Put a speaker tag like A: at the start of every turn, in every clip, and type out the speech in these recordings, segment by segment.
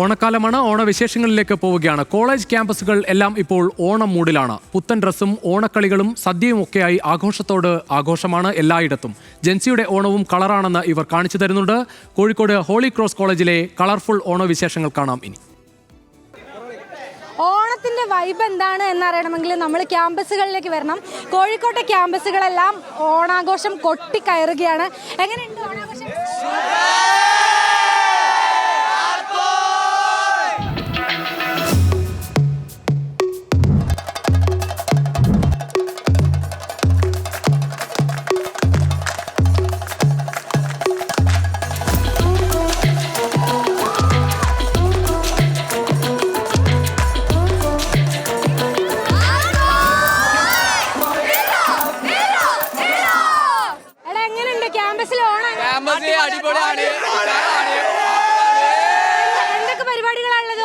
A: ഓണക്കാലമാണ്. ഓണവിശേഷങ്ങളിലേക്ക് പോവുകയാണ്. കോളേജ് ക്യാമ്പസുകൾ എല്ലാം ഇപ്പോൾ ഓണം മൂഡിലാണ്. പുത്തൻ ഡ്രസ്സും ഓണക്കളികളും സദ്യയും ഒക്കെയായി ആഘോഷത്തോട് ആഘോഷമാണ് എല്ലായിടത്തും. ജെൻസിയുടെ ഓണവും കളറാണെന്ന് ഇവർ കാണിച്ചു തരുന്നുണ്ട്. കോഴിക്കോട് ഹോളി ക്രോസ് കോളേജിലെ കളർഫുൾ ഓണവിശേഷങ്ങൾ കാണാം ഇനി.
B: ഓണത്തിന്റെ വൈബ് എന്താണ് എന്നറിയണമെങ്കിൽ നമ്മൾ ക്യാമ്പസുകളിലേക്ക് വരണം. കോഴിക്കോട്ടെ ക്യാമ്പസുകളെല്ലാം ഓണാഘോഷം കൊട്ടിക്കയറുകയാണ്. എങ്ങനെയുണ്ട് ഓണാഘോഷം? എന്തൊക്കെ പരിപാടികളാണുള്ളത്?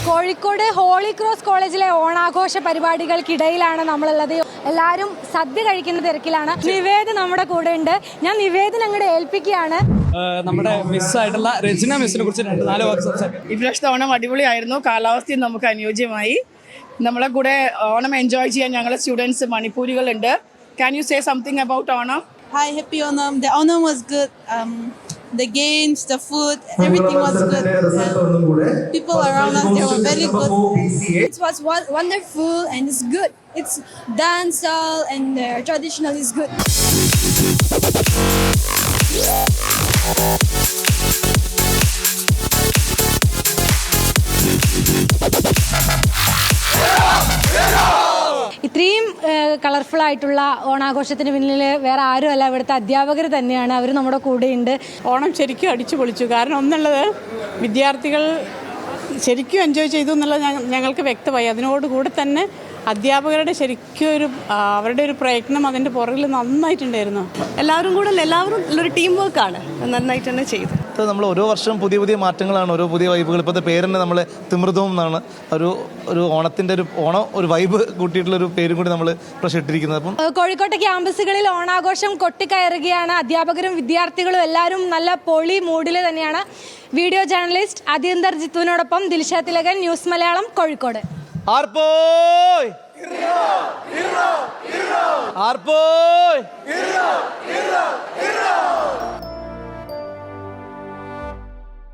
B: കോഴിക്കോട് ഹോളി ക്രോസ് കോളേജിലെ ഓണാഘോഷ പരിപാടികൾക്കിടയിലാണ് നമ്മളുള്ളത്. എല്ലാവരും സദ്യ കഴിക്കുന്ന തിരക്കിലാണ്. നിവേദ് നമ്മുടെ കൂടെ ഉണ്ട്. ഞാൻ നിവേദന അങ്ങോട്ട് ഏൽപ്പിക്കുകയാണ്.
C: നമ്മുടെ മിസ്സായിട്ടുള്ള രചന മിസ്സിനെ കുറിച്ച് 2-4 വാക്ക് സംസാരിക്കും.
D: ഇപ്രാവശ്യത്തെ ഓണം അടിപൊളിയായിരുന്നു. കാലാവസ്ഥയും നമുക്ക് അനുയോജ്യമായി. നമ്മളെ കൂടെ ഓണം എൻജോയ് ചെയ്യാൻ ഞങ്ങളുടെ students മണിപ്പൂരികളുണ്ട്. Can you say something about Onam?
E: Hi, happy Onam. The Onam was good. The games, the food, everything was good. People around us, they were very good.
F: It was wonderful and it's good. It's dancehall and traditional is good.
B: ഇത്രയും colourful ആയിട്ടുള്ള ഓണാഘോഷത്തിന് പിന്നിൽ വേറെ ആരുമല്ല, ഇവിടുത്തെ അധ്യാപകർ തന്നെയാണ്. അവർ നമ്മുടെ കൂടെയുണ്ട്.
G: ഓണം ശരിക്കും അടിച്ചു പൊളിച്ചു. കാരണം ഒന്നുള്ളത് വിദ്യാർത്ഥികൾ ശരിക്കും എൻജോയ് ചെയ്തു എന്നുള്ളത് ഞങ്ങൾക്ക് വ്യക്തമായി. അതിനോടുകൂടെ തന്നെ അധ്യാപകരുടെ ശരിക്കും അവരുടെ ഒരു പ്രയത്നം അതിൻ്റെ പുറകിൽ നന്നായിട്ടുണ്ടായിരുന്നു.
H: എല്ലാവരും ഒരു ടീം വർക്കാണ്, നന്നായിട്ട് തന്നെ ചെയ്തു.
I: നമ്മൾ ഓരോ വർഷം പുതിയ പുതിയ മാറ്റങ്ങളാണ്, ഓരോ പുതിയ വൈബുകൾ. ഇപ്പോഴത്തെ പേരെന്നെ നമ്മൾ തിമൃതവും എന്നാണ് ഒരു ഓണത്തിൻ്റെ ഒരു വൈബ് കൂട്ടിയിട്ടുള്ളൊരു പേരും കൂടി നമ്മൾ ഇട്ടിരിക്കുന്നത്. അപ്പം
B: കോഴിക്കോട്ടെ ക്യാമ്പസുകളിൽ ഓണാഘോഷം കൊട്ടിക്കയറുകയാണ്. അധ്യാപകരും വിദ്യാർത്ഥികളും എല്ലാവരും നല്ല പൊളി മൂഡിൽ തന്നെയാണ്. വീഡിയോ ജേർണലിസ്റ്റ് അദിയന്തർ ജിത്തുവിനോടൊപ്പം ദിൽഷ തിലകൻ, ന്യൂസ് മലയാളം, കോഴിക്കോട്.
I: ആർപ്പോയ്